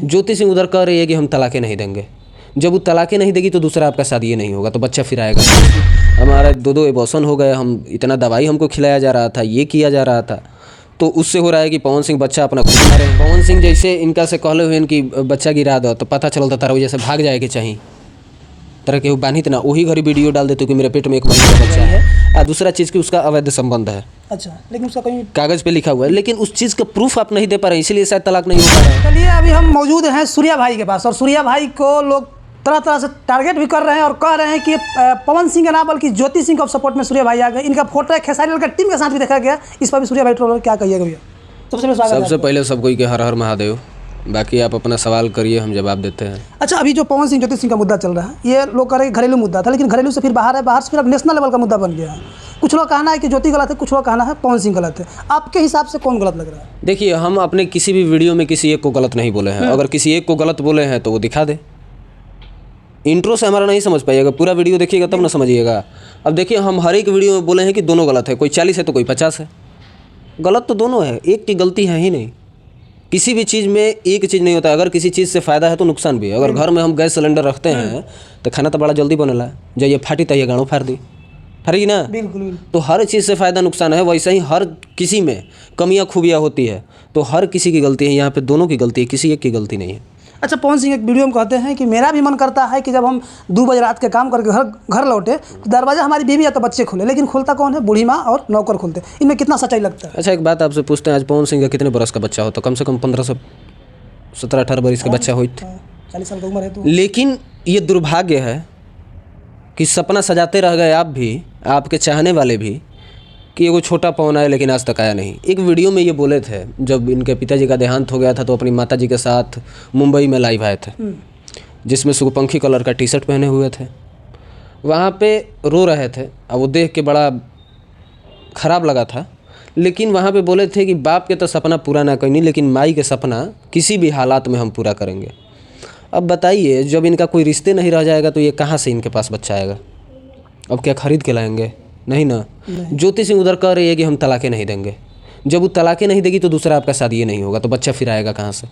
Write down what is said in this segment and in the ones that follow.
ज्योति सिंह उधर कह रही है कि हम तलाक़ें नहीं देंगे। जब वो तलाक़ें नहीं देगी तो दूसरा आपका शादी नहीं होगा, तो बच्चा फिर आएगा। हमारा 2 एबॉर्शन हो गए, हम इतना दवाई हमको खिलाया जा रहा था, ये किया जा रहा था, तो उससे हो रहा है कि पवन सिंह बच्चा अपना खुद मारे। पवन सिंह जैसे इनका से कहले हुए कि बच्चा गिरा दो, तो पता चलता तारा वजह से भाग जाए के चाहिए तरह के बांधित ना, वही घड़ी वीडियो डाल देते कि मेरे पेट में 1 महीने का बच्चा है, और दूसरा चीज़ की उसका अवैध संबंध है। अच्छा, लेकिन उसका कोई कागज़ पे लिखा हुआ है, लेकिन उस चीज़ का प्रूफ आप नहीं दे पा रहे, इसीलिए शायद तलाक नहीं हो पा रहा है। चलिए, अभी हम मौजूद हैं सूर्या भाई के पास, और सूर्या भाई को लोग तरह तरह से टारगेट भी कर रहे हैं और कह रहे हैं कि पवन सिंह का ना बल्कि ज्योति सिंह के सपोर्ट में सूर्या भाई आ गए। इनका फोटो है खेसारी लाल का टीम के साथ भी देखा गया, इस पर भी सूर्या भाई ट्रोलर क्या कहिएगा भैया? सबसे पहले सब कोई के हर हर महादेव, बाकी आप अपना सवाल करिए, हम जवाब देते हैं। अच्छा, अभी जो पवन सिंह ज्योति सिंह का मुद्दा चल रहा है, ये लोग कह रहे हैं घरेलू मुद्दा था, लेकिन घरेलू से फिर बाहर है, बाहर से फिर अब नेशनल लेवल का मुद्दा बन गया है। कुछ लोग कहना है कि ज्योति गलत है, कुछ लोग कहना है पवन सिंह गलत है। आपके हिसाब से कौन गलत लग रहा है? देखिए, हम अपने किसी भी वीडियो में किसी एक को गलत नहीं बोले हैं। अगर किसी एक को गलत बोले हैं तो वो दिखा दे। इंट्रो से हमारा नहीं समझ पाइएगा, पूरा वीडियो देखिएगा तब ना समझिएगा। अब देखिए, हम हर एक वीडियो में बोले हैं कि दोनों गलत है, कोई 40 है तो कोई 50 है। गलत तो दोनों है, एक की गलती है ही नहीं। किसी भी चीज़ में एक चीज़ नहीं होता, अगर किसी चीज़ से फ़ायदा है तो नुकसान भी है। अगर घर में हम गैस सिलेंडर रखते हैं तो खाना तो बड़ा जल्दी बनेला, जब ये फाटी तो ये गाँव फाड़ दी, फाड़ी ना। बिल्कुल। तो हर चीज़ से फ़ायदा नुकसान है, वैसे ही हर किसी में कमियां खूबियाँ होती है, तो हर किसी की गलती है। यहाँ पे दोनों की गलती है, किसी एक की गलती नहीं है। अच्छा, पवन सिंह एक वीडियो में कहते हैं कि मेरा भी मन करता है कि जब हम 2 बजे रात के काम करके घर लौटे तो दरवाज़ा हमारी बीवी या तो बच्चे खोले, लेकिन खोलता कौन है? बूढ़ी माँ और नौकर खोलते। इनमें कितना सच्चाई लगता है? अच्छा, एक बात आपसे पूछते हैं, आज पवन सिंह का कितने बरस का बच्चा हो? तो कम से कम 15 से 17-18 बरस का बच्चा हो, 40 साल की उम्र है तो। लेकिन ये दुर्भाग्य है कि सपना सजाते रह गए आप भी, आपके चाहने वाले भी, कि एगो छोटा पवन आया लेकिन आज तक आया नहीं। एक वीडियो में ये बोले थे, जब इनके पिताजी का देहांत हो गया था तो अपनी माताजी के साथ मुंबई में लाइव आए थे, जिसमें सूर्यपंखी कलर का टी-शर्ट पहने हुए थे। वहाँ पे रो रहे थे, अब वो देख के बड़ा ख़राब लगा था, लेकिन वहाँ पे बोले थे कि बाप के तो सपना पूरा ना करनी, लेकिन माई के सपना किसी भी हालात में हम पूरा करेंगे। अब बताइए, जब इनका कोई रिश्ते नहीं रह जाएगा तो ये कहाँ से इनके पास बच्चा आएगा? अब क्या खरीद के लाएंगे? नहीं ना। ज्योति सिंह उधर कह रही है कि हम तलाक़ें नहीं देंगे। जब वो तलाक़ें नहीं देगी तो दूसरा आपका शादी नहीं होगा, तो बच्चा फिर आएगा कहाँ से?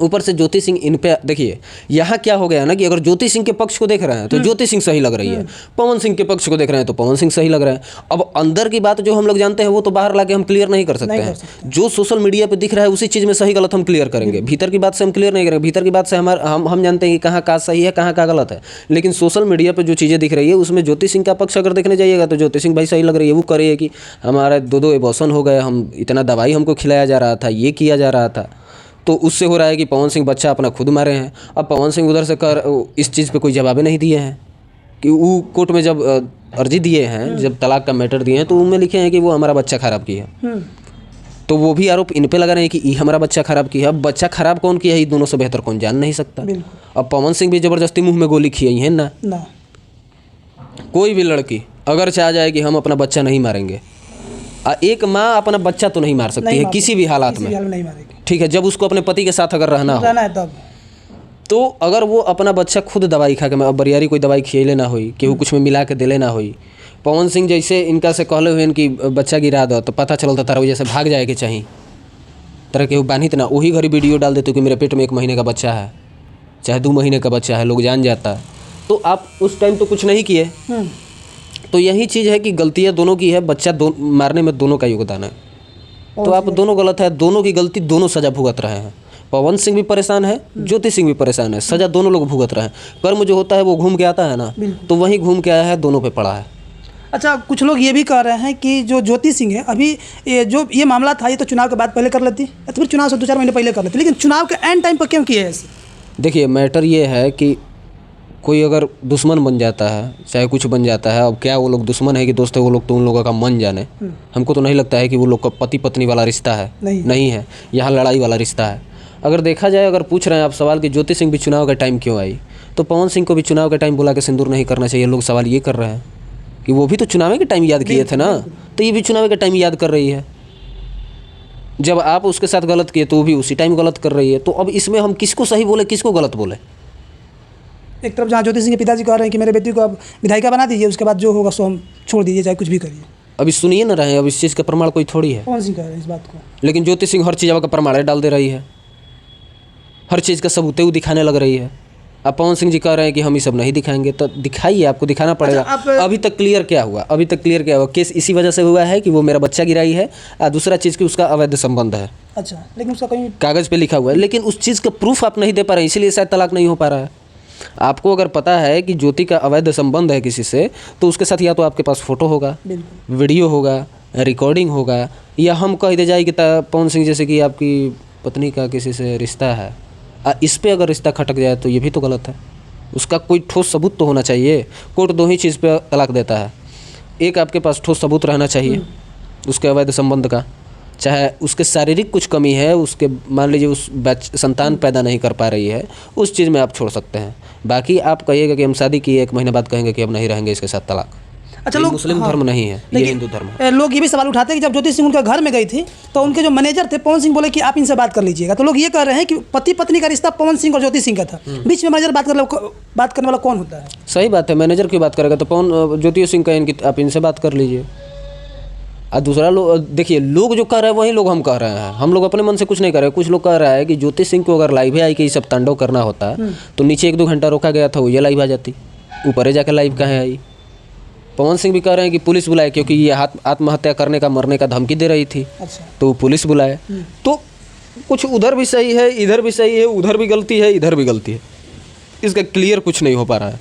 ऊपर से ज्योति सिंह इन पे देखिए, यहाँ क्या हो गया ना कि अगर ज्योति सिंह के पक्ष को देख रहे हैं तो ज्योति सिंह सही लग रही है, पवन सिंह के पक्ष को देख रहे हैं तो पवन सिंह सही लग रहा है। अब अंदर की बात जो हम लोग जानते हैं वो तो बाहर लाके हम क्लियर नहीं कर सकते हैं। जो सोशल मीडिया पे दिख रहा है उसी चीज़ में सही गलत हम क्लियर करेंगे, भीतर की बात से हम क्लियर नहीं करेंगे। भीतर की बात से हम जानते हैं कि कहाँ का सही है, कहाँ का गलत है, लेकिन सोशल मीडिया पर जो चीज़ें दिख रही है उसमें ज्योति सिंह का पक्ष अगर देखने जाइएगा तो ज्योति सिंह भाई सही लग रही है। वो कह रही है कि हमारा 2 एबॉर्शन हो गए, हम इतना दवाई हमको खिलाया जा रहा था, ये किया जा रहा था, तो उससे हो रहा है कि पवन सिंह बच्चा अपना खुद मारे हैं। अब पवन सिंह उधर से इस चीज़ पे कोई जवाब नहीं दिए हैं कि वो कोर्ट में जब अर्जी दिए हैं, जब तलाक का मैटर दिए हैं, तो उनमें लिखे हैं कि वो हमारा बच्चा ख़राब किया है। तो वो भी आरोप इन पे लगा रहे हैं कि ये हमारा बच्चा ख़राब किया। अब बच्चा ख़राब कौन किया है, ये दोनों से बेहतर कौन जान नहीं सकता। अब पवन सिंह भी ज़बरदस्ती मुँह में गोली खियाई है ना। कोई भी लड़की अगर चाह जाए कि हम अपना बच्चा नहीं मारेंगे, एक माँ अपना बच्चा तो नहीं मार सकती है किसी भी हालात में, ठीक है, जब उसको अपने पति के साथ अगर रहना हो तब। तो अगर वो अपना बच्चा खुद दवाई खा के, बरियारी कोई दवाई खिए लेना हुई, केहू कुछ में मिला के दे लेना हुई, पवन सिंह जैसे इनका से कहले हुए कि बच्चा गिरा दो, तो पता चलता तारा वजह से भाग जाए के चाहिए तरह केहू बांधित ना, वही घड़ी वीडियो डाल देते कि मेरे पेट में 1 महीने का बच्चा है, चाहे 2 महीने का बच्चा है, लोग जान जाता। तो आप उस टाइम तो कुछ नहीं किए। तो यही चीज़ है कि गलतियाँ दोनों की है, बच्चा मारने में दोनों का योगदान है। तो आप दोनों गलत है, दोनों की गलती, दोनों सज़ा भुगत रहे हैं। पवन सिंह भी परेशान है, ज्योति सिंह भी परेशान है, सज़ा दोनों लोग भुगत रहे हैं। कर्म जो होता है वो घूम के आता है ना, तो वहीं घूम के आया है, दोनों पे पड़ा है। अच्छा, कुछ लोग ये भी कह रहे हैं कि जो ज्योति सिंह है, अभी ये मामला था, ये तो चुनाव के बाद पहले कर लेती, या तो फिर चुनाव से 2-4 महीने पहले कर लेती, लेकिन चुनाव के एंड टाइम पर क्यों किया है ऐसे? देखिए, मैटर ये है कि कोई अगर दुश्मन बन जाता है, चाहे कुछ बन जाता है, अब क्या वो लोग दुश्मन है कि दोस्त है, वो लोग तो उन लोगों का मन जाने। हमको तो नहीं लगता है कि वो लोग का पति पत्नी वाला रिश्ता है, नहीं है, यहाँ लड़ाई वाला रिश्ता है। अगर देखा जाए, अगर पूछ रहे हैं आप सवाल कि ज्योति सिंह भी चुनाव का टाइम क्यों आई, तो पवन सिंह को भी चुनाव का टाइम बुला के सिंदूर नहीं करना चाहिए। लोग सवाल ये कर रहे हैं कि वो भी तो चुनाव के टाइम याद किए थे ना, तो ये भी चुनाव के टाइम याद कर रही है। जब आप उसके साथ गलत किए तो वो भी उसी टाइम गलत कर रही है। तो अब इसमें हम किसको सही बोले, किसको गलत बोले? एक तरफ जहाँ ज्योति सिंह के पिताजी कह रहे हैं कि मेरे बेटी को अब विधायिका बना दीजिए, उसके बाद जो होगा सो हम छोड़ दीजिए, चाहे कुछ भी करिए। अभी सुनिए ना रहे हैं, अब इस चीज़ का प्रमाण कोई थोड़ी है। कौन सी कह रहे हैं इस बात को? लेकिन ज्योति सिंह हर चीज़ का प्रमाण डाल दे रही है। हर चीज़ का सबूत वो दिखाने लग रही है। अब पवन सिंह जी कह रहे हैं कि हम ये सब नहीं दिखाएंगे, तो दिखाइए, आपको दिखाना पड़ेगा। अभी तक क्लियर क्या हुआ? अभी तक क्लियर क्या हुआ? केस इसी वजह से हुआ है कि वो मेरा बच्चा गिराई है, और दूसरा चीज़ कि उसका अवैध संबंध है। अच्छा, लेकिन उसका कहीं कागज़ पे लिखा हुआ है, लेकिन उस चीज़ का प्रूफ आप नहीं दे पा रहे हैं, इसीलिए शायद तलाक नहीं हो पा रहा है। आपको अगर पता है कि ज्योति का अवैध संबंध है किसी से, तो उसके साथ या तो आपके पास फ़ोटो होगा, वीडियो होगा, रिकॉर्डिंग होगा, या हम कह दे जाए कि पवन सिंह जैसे कि आपकी पत्नी का किसी से रिश्ता है, इस पे अगर रिश्ता खटक जाए तो ये भी तो गलत है। उसका कोई ठोस सबूत तो होना चाहिए। कोर्ट दो ही चीज़ पे तलाक देता है, एक आपके पास ठोस सबूत रहना चाहिए उसके अवैध संबंध का, चाहे उसके शारीरिक कुछ कमी है, उसके मान लीजिए उस संतान पैदा नहीं कर पा रही है, उस चीज़ में आप छोड़ सकते हैं। बाकी आप कहिएगा कि हम शादी किए, 1 महीने बाद कहेंगे कि अब नहीं रहेंगे इसके साथ, तलाक। अच्छा, ये लोग मुस्लिम धर्म नहीं है, ये हिंदू धर्म है। लोग ये भी सवाल उठाते हैं कि जब ज्योति सिंह उनके घर में गई थी तो उनके जो मैनेजर थे पवन सिंह बोले कि आप इनसे बात कर लीजिएगा, तो लोग ये कह रहे हैं कि पति पत्नी का रिश्ता पवन सिंह और ज्योति सिंह का था, बीच में मैनेजर बात करने वाला कौन होता है? सही बात है, मैनेजर की बात करेगा तो पवन ज्योति सिंह कहें कि आप इनसे बात कर लीजिए। और दूसरा लोग देखिए, लोग जो कह रहे हैं वही लोग हम कह रहे हैं, हम लोग अपने मन से कुछ नहीं कर रहे। कुछ लोग कह रहा है कि ज्योति सिंह को अगर लाइव आई कि ये सब तांडव करना होता तो नीचे 1-2 घंटा रोका गया था, वो ये लाइव आ जाती, ऊपर जाकर लाइव कहाँ आई। पवन सिंह भी कह रहे हैं कि पुलिस बुलाए, क्योंकि ये आत्महत्या करने का, मरने का धमकी दे रही थी। अच्छा, तो पुलिस बुलाए। तो कुछ उधर भी सही है, इधर भी सही है, उधर भी गलती है, इधर भी गलती है, इसका क्लियर कुछ नहीं हो पा रहा है।